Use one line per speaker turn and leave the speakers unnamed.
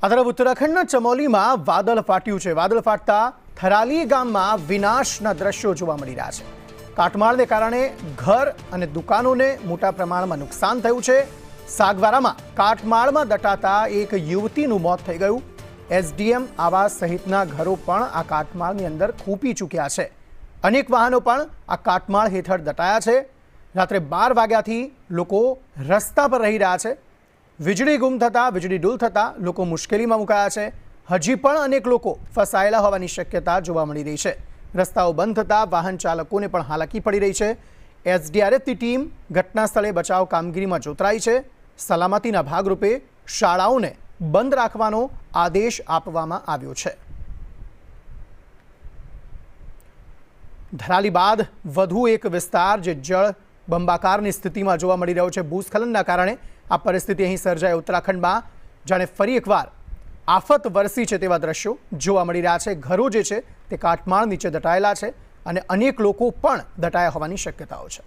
આ તરફ ઉત્તરાખંડના ચમોલીમાં વાદળ ફાટ્યું છે। વાદળ ફાટતા થરાલી ગામમાં વિનાશના દ્રશ્યો જોવા મળી રહ્યા છે। કાટમાળને કારણે ઘર અને દુકાનોને મોટા પ્રમાણમાં નુકસાન થયું છે। સાગવારામાં કાટમાળમાં દટાતા એક યુવતીનું મોત થઈ ગયું। એસડીએમ આવાસ સહિતના ઘરો પણ આ કાટમાળની અંદર ખૂંપી ચૂક્યા છે। અનેક વાહનો પણ આ કાટમાળ હેઠળ દટાયા છે। રાત્રે 12 વાગ્યાથી લોકો રસ્તા પર રહી રહ્યા છે। વીજળી ગુમ થતા વીજળી ડૂલ થતા લોકો મુશ્કેલીમાં મુકાયા છે। હજી પણ અનેક લોકો ફસાયેલા હોવાની શક્યતા જોવા મળી રહી છે। રસ્તાઓ બંધ થતા વાહન ચાલકોને પણ હાલાકી પડી રહી છે। એસડીઆરએફની ટીમ ઘટના સ્થળે બચાવ કામગીરીમાં જોતરાઈ છે। સલામતીના ભાગરૂપે શાળાઓને બંધ રાખવાનો આદેશ આપવામાં આવ્યો છે। ધરાલી બાદ વધુ એક વિસ્તાર જે જળ બંબાકારની સ્થિતિમાં જોવા મળી રહ્યો છે। ભૂસ્ખલનના કારણે આ પરિસ્થિતિ અહીં સર્જાય। ઉત્તરાખંડમાં જાણે ફરી એકવાર આફત વરસી છે તેવા દ્રશ્યો જોવા મળી રહ્યા છે। ઘરો જે છે તે કાટમાળ નીચે દટાયેલા છે અને અનેક લોકો પણ દટાયા હોવાની શક્યતાઓ છે।